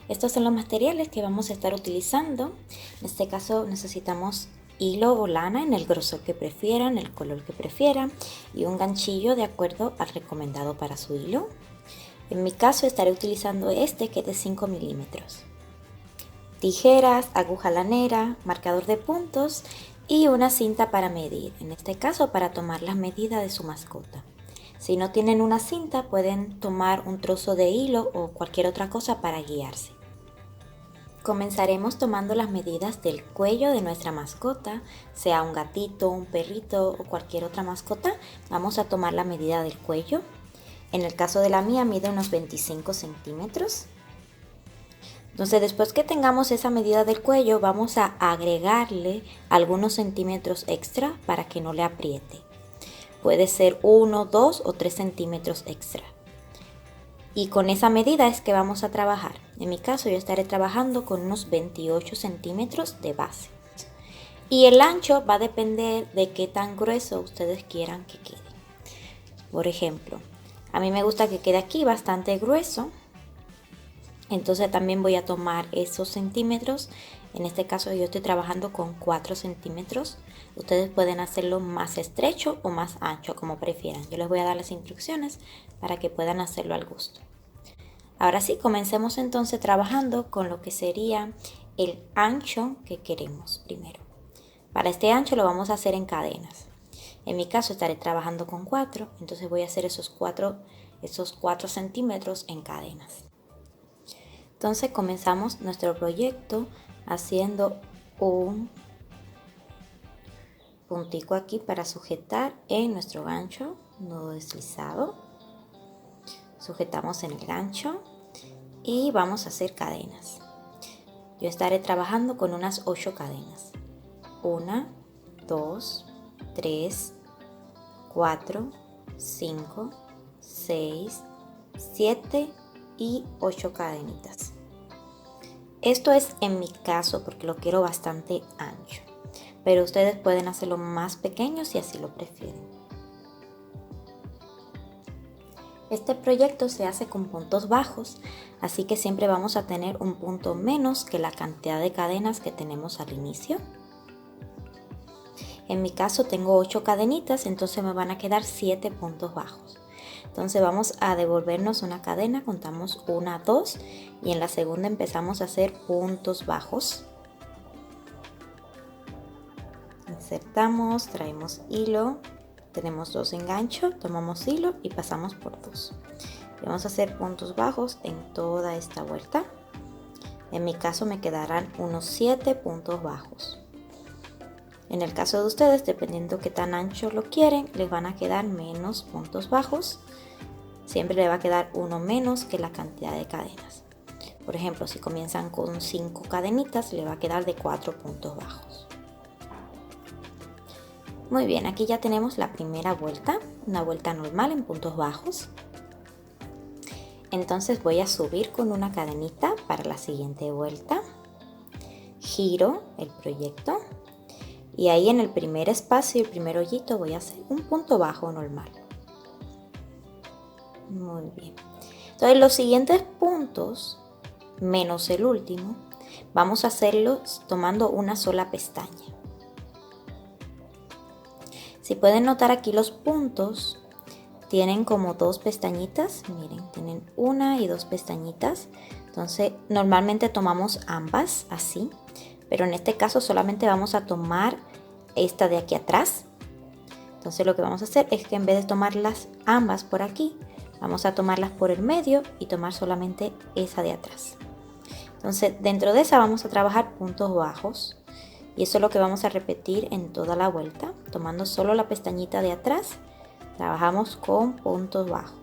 Estos son los materiales que vamos a estar utilizando. En este caso necesitamos hilo o lana en el grosor que prefieran, el color que prefieran y un ganchillo de acuerdo al recomendado para su hilo. En mi caso estaré utilizando este que es de 5 milímetros. Tijeras, aguja lanera, marcador de puntos y una cinta para medir, en este caso para tomar las medidas de su mascota. Si no tienen una cinta, pueden tomar un trozo de hilo o cualquier otra cosa para guiarse. Comenzaremos tomando las medidas del cuello de nuestra mascota, sea un gatito, un perrito o cualquier otra mascota. Vamos a tomar la medida del cuello. En el caso de la mía mide unos 25 centímetros. Entonces, después que tengamos esa medida del cuello, vamos a agregarle algunos centímetros extra para que no le apriete. Puede ser 1, 2 o 3 centímetros extra. Y con esa medida es que vamos a trabajar. En mi caso yo estaré trabajando con unos 28 centímetros de base. Y el ancho va a depender de qué tan grueso ustedes quieran que quede. Por ejemplo, a mí me gusta que quede aquí bastante grueso. Entonces también voy a tomar esos centímetros. En este caso yo estoy trabajando con 4 centímetros. Ustedes pueden hacerlo más estrecho o más ancho, como prefieran. Yo les voy a dar las instrucciones para que puedan hacerlo al gusto. Ahora sí, comencemos entonces trabajando con lo que sería el ancho que queremos primero. Para este ancho lo vamos a hacer en cadenas. En mi caso estaré trabajando con 4, entonces voy a hacer esos 4 centímetros en cadenas. Entonces comenzamos nuestro proyecto haciendo un puntico aquí para sujetar en nuestro gancho, nudo deslizado. Sujetamos en el gancho y vamos a hacer cadenas. Yo estaré trabajando con unas 8 cadenas. 1, 2, 3, 4, 5, 6, 7 y 8 cadenitas. Esto es en mi caso porque lo quiero bastante ancho, pero ustedes pueden hacerlo más pequeño si así lo prefieren. Este proyecto se hace con puntos bajos, así que siempre vamos a tener un punto menos que la cantidad de cadenas que tenemos al inicio. En mi caso tengo 8 cadenitas, entonces me van a quedar 7 puntos bajos. Entonces vamos a devolvernos una cadena, contamos 1, 2 y en la segunda empezamos a hacer puntos bajos. Insertamos, traemos hilo, tenemos 2 enganchos, tomamos hilo y pasamos por 2. Vamos a hacer puntos bajos en toda esta vuelta. En mi caso me quedarán unos 7 puntos bajos. En el caso de ustedes, dependiendo qué tan ancho lo quieren, les van a quedar menos puntos bajos. Siempre le va a quedar uno menos que la cantidad de cadenas. Por ejemplo, si comienzan con 5 cadenitas, le va a quedar de 4 puntos bajos. Muy bien, aquí ya tenemos la primera vuelta, una vuelta normal en puntos bajos. Entonces voy a subir con una cadenita para la siguiente vuelta. Giro el proyecto. Y ahí en el primer espacio, el primer hoyito, voy a hacer un punto bajo normal. Muy bien. Entonces los siguientes puntos, menos el último, vamos a hacerlos tomando una sola pestaña. Si pueden notar aquí los puntos, tienen como 2 pestañitas. Miren, tienen 1 y 2 pestañitas. Entonces normalmente tomamos ambas así. Pero en este caso solamente vamos a tomar esta de aquí atrás. Entonces lo que vamos a hacer es que en vez de tomarlas ambas por aquí, vamos a tomarlas por el medio y tomar solamente esa de atrás. Entonces dentro de esa vamos a trabajar puntos bajos. Y eso es lo que vamos a repetir en toda la vuelta. Tomando solo la pestañita de atrás, trabajamos con puntos bajos.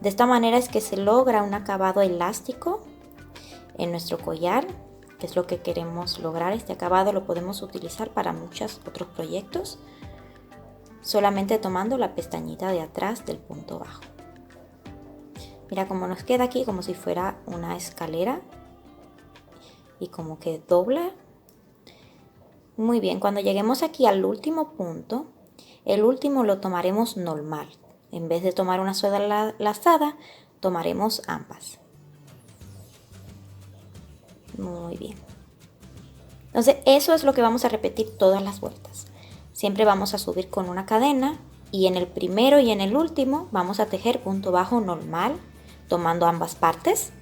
De esta manera es que se logra un acabado elástico en nuestro collar, que es lo que queremos lograr. Este acabado lo podemos utilizar para muchos otros proyectos, solamente tomando la pestañita de atrás del punto bajo. Mira cómo nos queda aquí, como si fuera una escalera y como que dobla. Muy bien, cuando lleguemos aquí al último punto, el último lo tomaremos normal. En vez de tomar una sola lazada, tomaremos ambas. Muy bien. Entonces eso es lo que vamos a repetir todas las vueltas. Siempre vamos a subir con una cadena y en el primero y en el último vamos a tejer punto bajo normal, tomando ambas partes.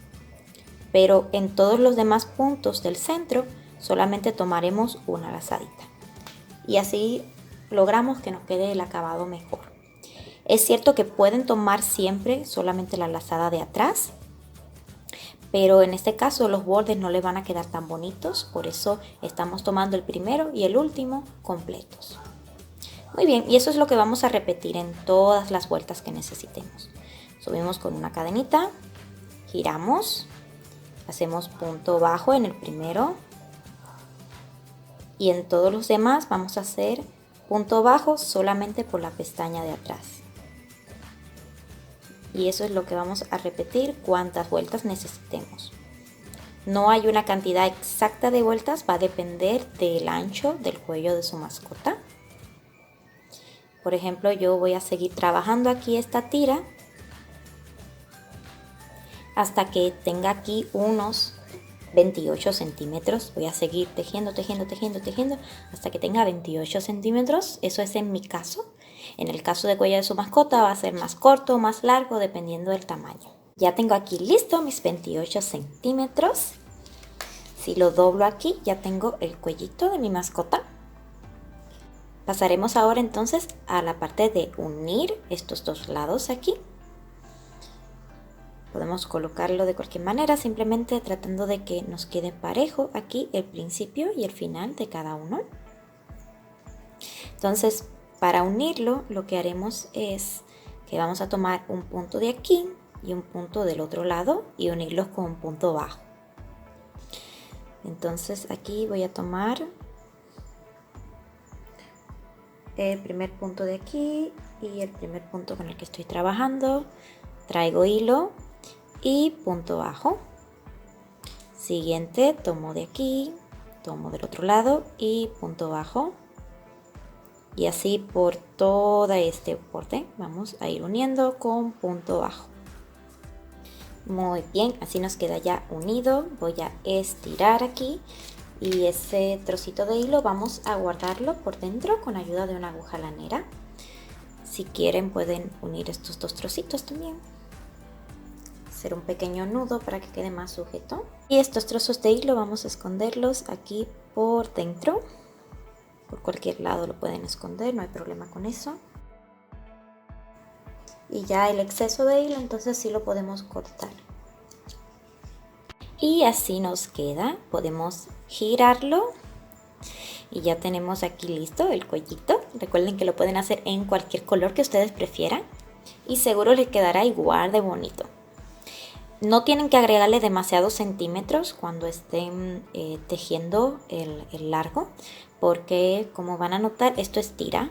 Pero en todos los demás puntos del centro solamente tomaremos una lazadita. Y así logramos que nos quede el acabado mejor. Es cierto que pueden tomar siempre solamente la lazada de atrás, pero en este caso los bordes no les van a quedar tan bonitos, por eso estamos tomando el primero y el último completos. Muy bien, y eso es lo que vamos a repetir en todas las vueltas que necesitemos. Subimos con una cadenita, giramos, hacemos punto bajo en el primero y en todos los demás vamos a hacer punto bajo solamente por la pestaña de atrás. Y eso es lo que vamos a repetir cuantas vueltas necesitemos. No hay una cantidad exacta de vueltas, va a depender del ancho del cuello de su mascota. Por ejemplo, yo voy a seguir trabajando aquí esta tira hasta que tenga aquí unos 28 centímetros. Voy a seguir tejiendo, tejiendo, tejiendo, tejiendo hasta que tenga 28 centímetros. Eso es en mi caso. En el caso de cuello de su mascota va a ser más corto o más largo dependiendo del tamaño. Ya tengo aquí listo mis 28 centímetros. Si lo doblo aquí ya tengo el cuellito de mi mascota. Pasaremos ahora entonces a la parte de unir estos dos lados aquí. Podemos colocarlo de cualquier manera, simplemente tratando de que nos quede parejo aquí el principio y el final de cada uno. Entonces, para unirlo, lo que haremos es que vamos a tomar un punto de aquí y un punto del otro lado y unirlos con un punto bajo. Entonces, aquí voy a tomar el primer punto de aquí y el primer punto con el que estoy trabajando. Traigo hilo y punto bajo. Siguiente, tomo de aquí, tomo del otro lado y punto bajo. Y así por todo este borde vamos a ir uniendo con punto bajo. Muy bien, así nos queda ya unido. Voy a estirar aquí y ese trocito de hilo vamos a guardarlo por dentro con ayuda de una aguja lanera. Si quieren pueden unir estos dos trocitos también. Hacer un pequeño nudo para que quede más sujeto. Y estos trozos de hilo vamos a esconderlos aquí por dentro. Por cualquier lado lo pueden esconder, no hay problema con eso. Y ya el exceso de hilo entonces sí lo podemos cortar. Y así nos queda, podemos girarlo. Y ya tenemos aquí listo el cuellito. Recuerden que lo pueden hacer en cualquier color que ustedes prefieran. Y seguro les quedará igual de bonito. No tienen que agregarle demasiados centímetros cuando estén tejiendo el largo, porque como van a notar esto estira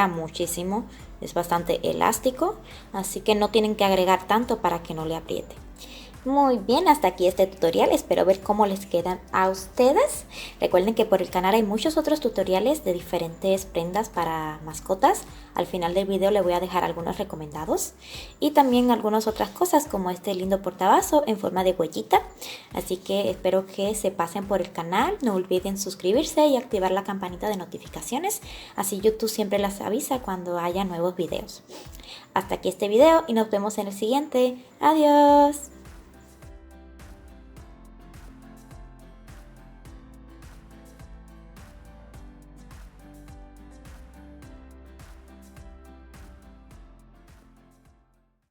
muchísimo, es bastante elástico, así que no tienen que agregar tanto para que no le apriete. Muy bien, hasta aquí este tutorial, espero ver cómo les quedan a ustedes. Recuerden que por el canal hay muchos otros tutoriales de diferentes prendas para mascotas. Al final del video les voy a dejar algunos recomendados y también algunas otras cosas como este lindo portavasos en forma de huellita. Así que espero que se pasen por el canal, no olviden suscribirse y activar la campanita de notificaciones, así YouTube siempre las avisa cuando haya nuevos videos. Hasta aquí este video y nos vemos en el siguiente. Adiós.